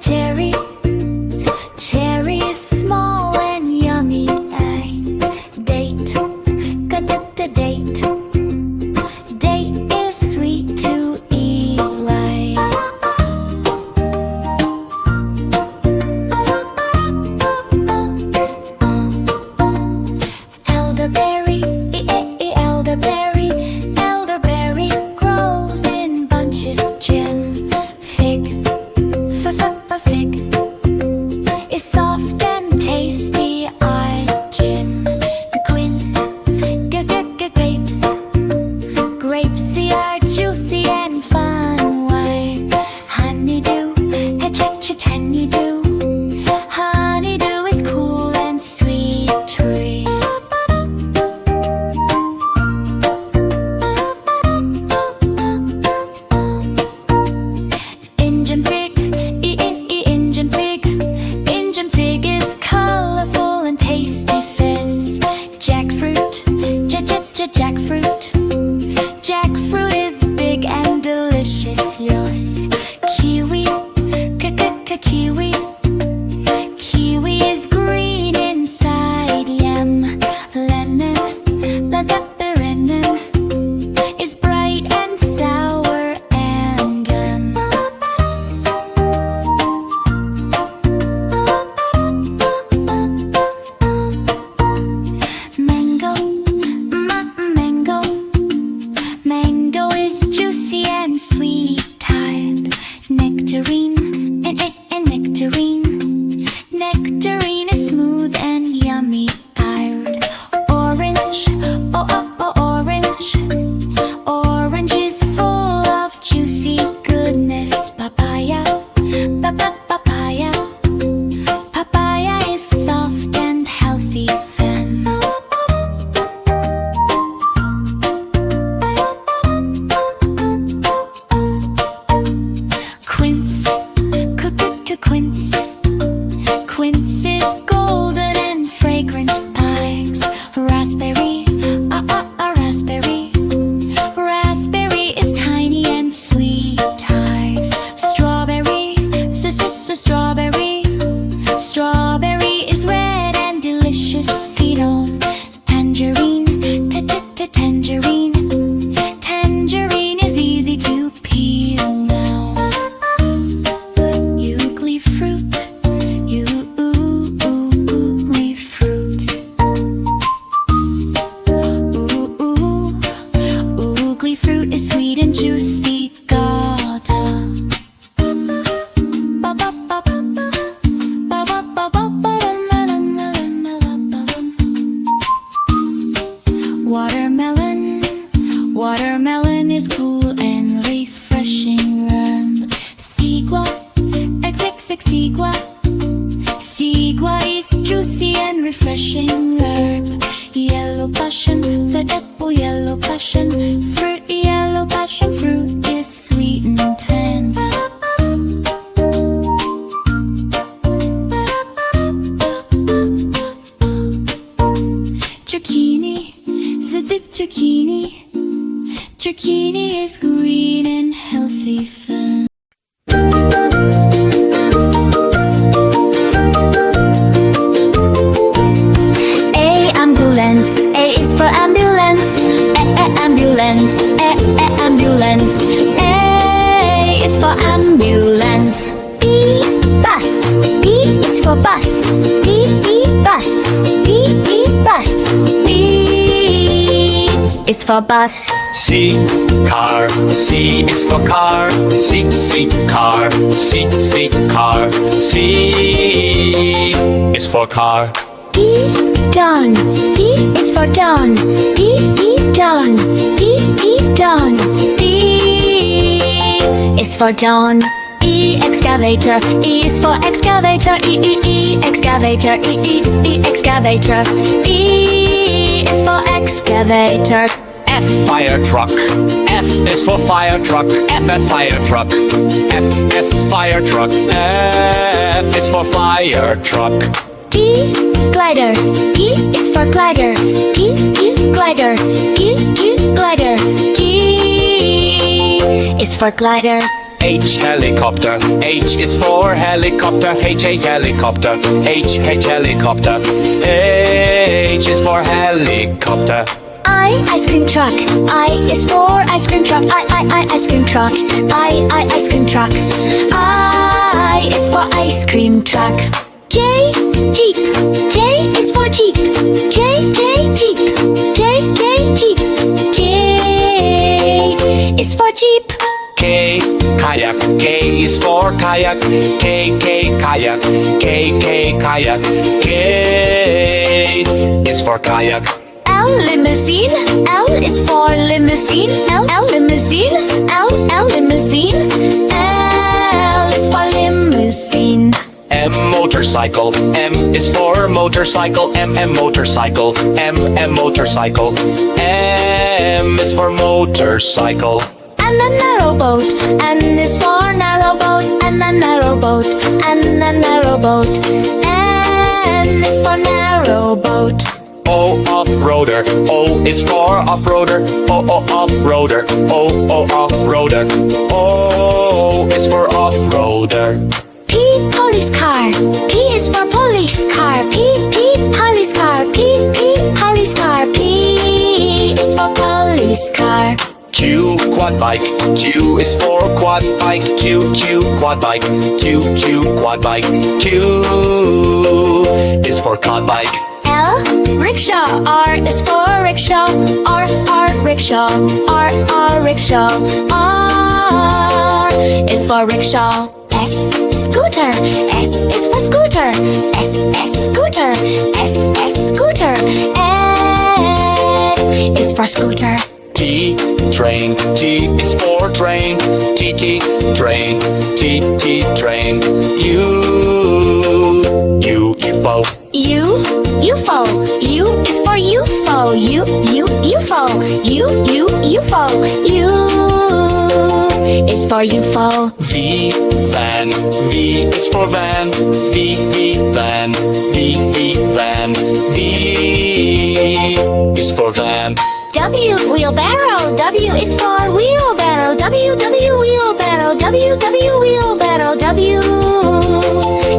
cherry. Cherry is small and yummy. Date, got the date. Date is sweet to eat like. Elderberry, elderberry. Elderberry grows in bunches. Gin, fig, fig is soft and tasty. Gin, quince, grapes. Grapes are juicy and fun. Why? Honeydew, honeydew. Honeydew is cool and sweet tree. Indian fig, Indian fig. Indian fig is colorful and tasty fizz. Jackfruit, jackfruit. Jackfruit is big and delicious. Yes. Kiwi, kiwi. Kiwi is green inside. Yam, lemon is bright and sour and mango, mango. Mango is juicy and sweet type. Nectarine, and nectarine. Nectarine is smooth and yummy. Orange, orange. Orange is full of juicy goodness. Papaya, papaya. Papaya is soft and healthy. Then quince, quince. Quince is golden and fragrant. Eggs, raspberry, raspberry. Raspberry is tiny and sweet. Eggs, strawberry, strawberry. Strawberry is red and delicious. Feed on tangerine, tangerine. Tangerine is easy to peel now. Ugly fruit, ugly fruit. Ugly fruit is sweet and juicy. Gata. Watermelon, watermelon is cool and refreshing. Sigua, sigua. Sigua is juicy and refreshing. Yellow passion, the apple. Yellow passion fruit. Yellow passion fruit is sweet and tender. Zucchini, zucchini. Zucchini is green and healthy. Fun. Ambulance, A is for ambulance. Ambulance, ambulance. A is for ambulance. B, bus. B is for bus. Bus. Bus. B is for bus. C, car. C is for car. C, car. C, car. C is for car. D, dawn. D is for dawn. Dawn. Dawn. D is for dawn. E, excavator. E is for excavator. Excavator. Excavator. E is for excavator. F, fire truck. F is for fire truck. F, fire truck. F, fire truck. F is for fire truck. G, glider. G is for glider. Glider. Glider. G is for glider. H helicopter. H is for helicopter. H helicopter. H helicopter. H is for helicopter. Ice cream truck. I is for ice cream truck. I ice cream truck. I ice cream truck. I is for ice cream truck. J Jeep. J is for Jeep. J Jeep. J Jeep. J is for Jeep. K kayak. K is for kayak. K kayak. K kayak. K is for kayak. L limousine. L is for limousine. L limousine. L limousine. L is for limousine. M motorcycle. M is for motorcycle. M motorcycle. M motorcycle. M is for motorcycle. And a narrow boat. N is for narrow boat. And a narrow boat. And a narrow boat. N is for narrow boat. O off-roader. O is for off-roader. O off-roader. O off-roader. O is for off-roader. P police car. P is for police car. P police car. P police car. P is for police car. Q quad bike. Q is for quad bike. Q quad bike. Q quad bike. Q is for quad bike. L rickshaw. R is for rickshaw. R rickshaw. R rickshaw. R is for rickshaw. S scooter. S is for scooter. S scooter. S scooter. S is for scooter. T train. T is for train. T train. T train. U UFO. U UFO. U is for UFO. U UFO. U UFO. U is for UFO. V van. V is for van. V van. V van. V is for van. W wheelbarrow. W is for wheelbarrow. W wheelbarrow. W wheelbarrow. W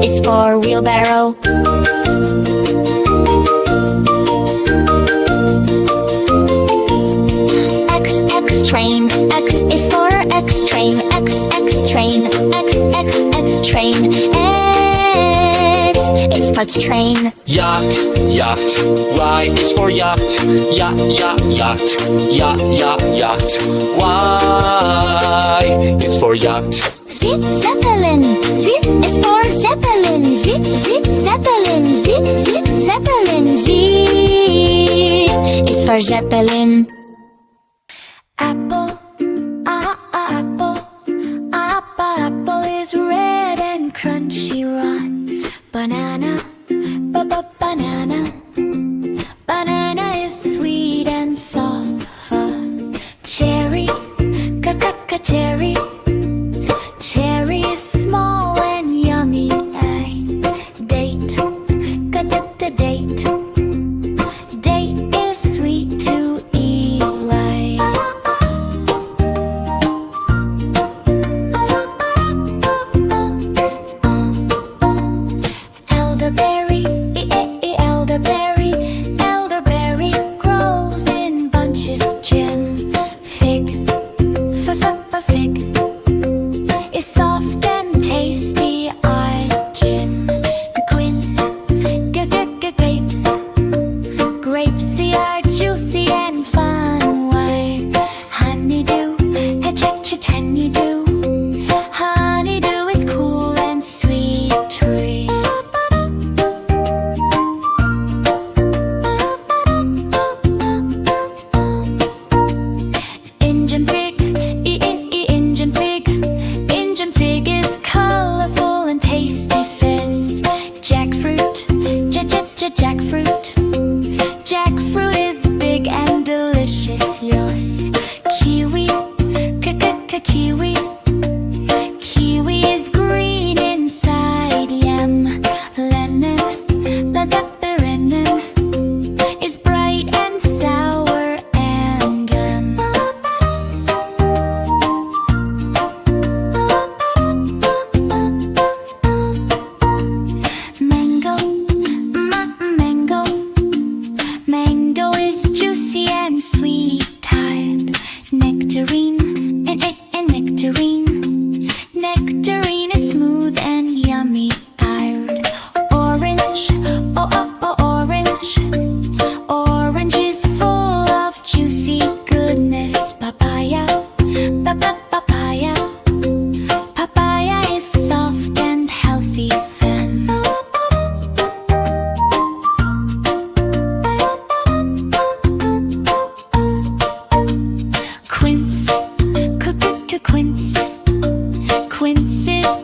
is for wheelbarrow. X train. X is for X train. X train. X train. X is for train. Yacht. Y is for yacht. Yacht. Y is for yacht. Zeppelin. Z is for Zeppelin. Zeppelin. Zeppelin. Z is for Zeppelin. Apple. Apple is red and crunchy rot. Banana. Banana. Banana is sweet and soft. Cherry. Cherry. Cherry is small and yummy. Date. Date. Date is sweet to eat.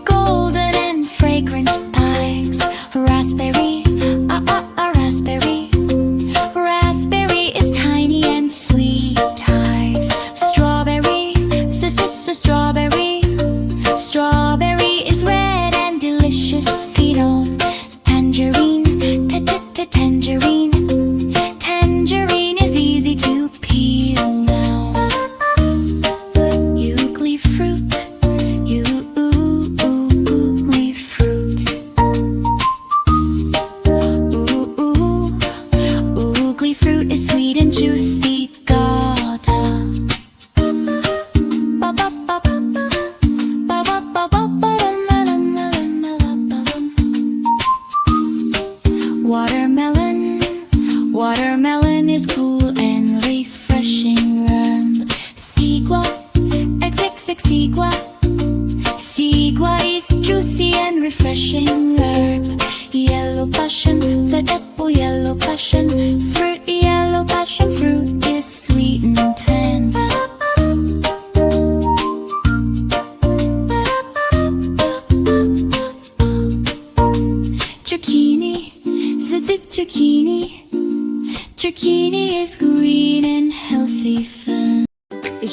golden and fragrant eyes. Raspberry, raspberry. Raspberry is tiny and sweet eyes. Strawberry, strawberry. Strawberry is red and delicious phenol. Tangerine, tangerine. Tangerine is easy to peel now. Ugly fruit, ugly fruit. Ugly fruit is sweet and juicy. Gata. Watermelon, watermelon is cool and refreshing. Sigua, sigua. Sigua is juicy and refreshing. Yellow passion, the apple, yellow passion fruit. Yellow passion fruit is sweet and tender. Zucchini, zucchini. Zucchini is green and healthy fun. A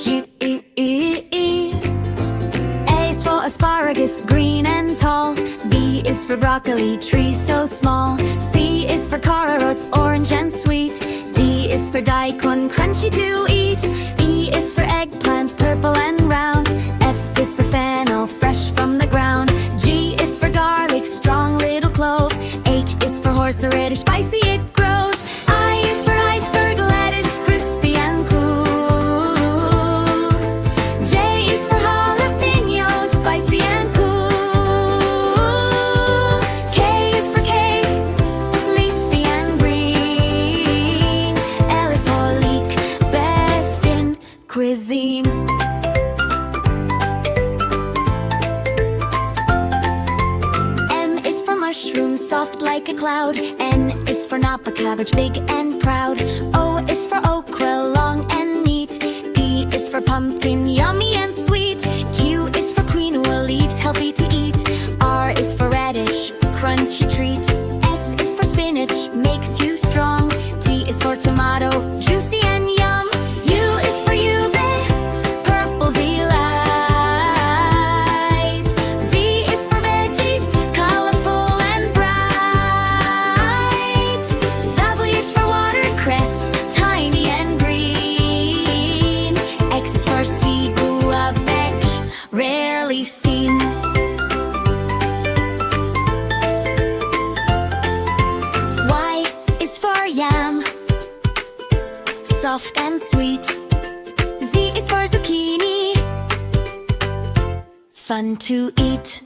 is for asparagus, green and tall. B is for broccoli, tree so small. C is for carrots, orange and sweet. D is for daikon, crunchy to eat. E is for eggplant, purple and round. F is for fennel, fresh from the ground. G is for garlic, strong little clove. H is for horseradish, spicy it grows. I is for iceberg lettuce, crispy and cool. J is for jalapeno, spicy and cool. K is for cake, leafy and green. L is for leek, best in cuisine. M is for mushroom, soft like a cloud. N is for napa cabbage, big and proud. O is for okra, long and neat. P is for pumpkin, yummy and sweet. Q is for quinoa, leaves healthy to eat. R is for radish, crunchy treat. S is for spinach, makes you strong. T is for tomato, juicy and yum. U is for ube, purple delight. V is for veggies, colorful and bright. W is for watercress, tiny and green. X is for sigua, veg, rarely seen. Y is for yam, soft and sweet. Z is for zucchini, fun to eat.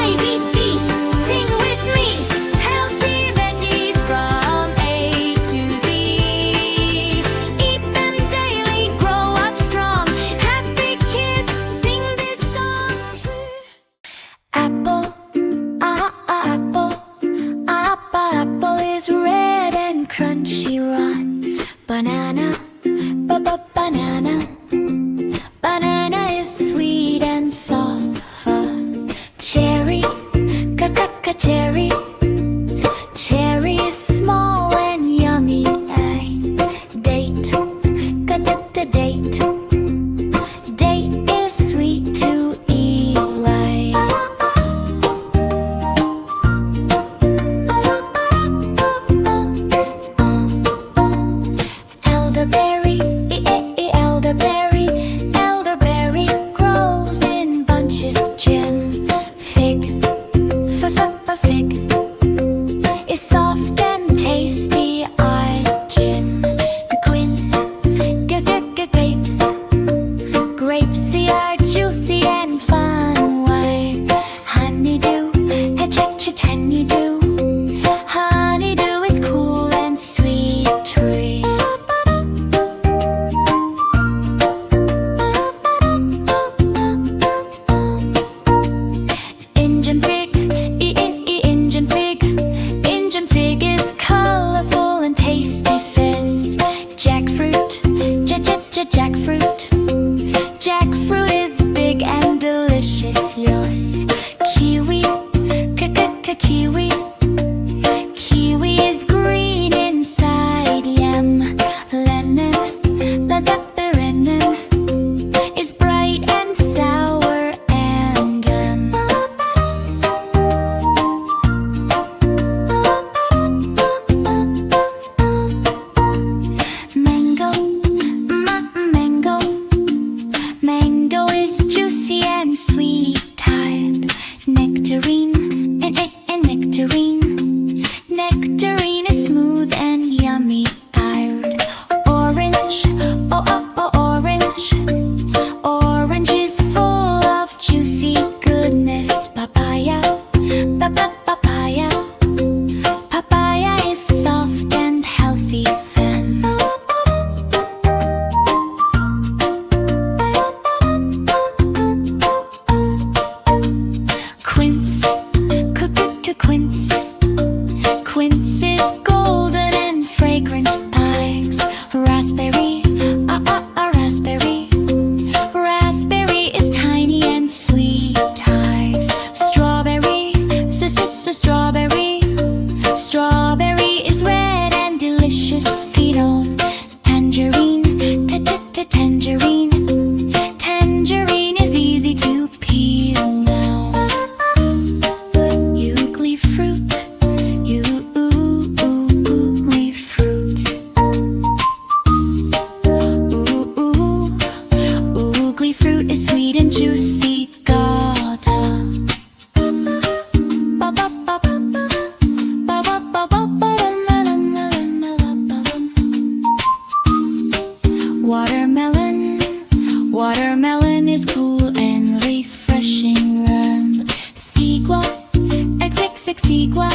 IBC, sing with me. Healthy veggies from A to Z. Eat them daily, grow up strong. Happy kids, sing this song. Apple, apple. Apple is red and crunchy rot. Banana, banana. Banana is sweet and soft. Cherry, cherry. Cherry is small and yummy. Date, date. Date is sweet to eat like. Elderberry, is golden and fragrant pies. Raspberry, raspberry. Raspberry is tiny and sweet ties. Strawberry, strawberry. Strawberry is red and delicious. Feed on tangerine, tangerine. Tangerine is easy to peel now. Ugly fruit, ugly fruit. Ugly fruit is sweet and juicy. Gotta. Watermelon, watermelon is cool and refreshing. Sigua, sigua.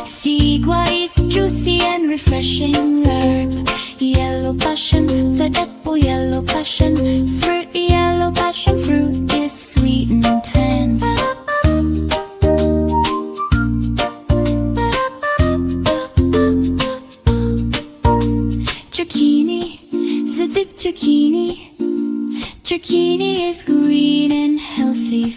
Sigua is juicy and refreshing. Yellow passion, the apple, yellow passion fruit. Yellow passion fruit is sweet and tan. Zucchini, zucchini. Zucchini is green and healthy.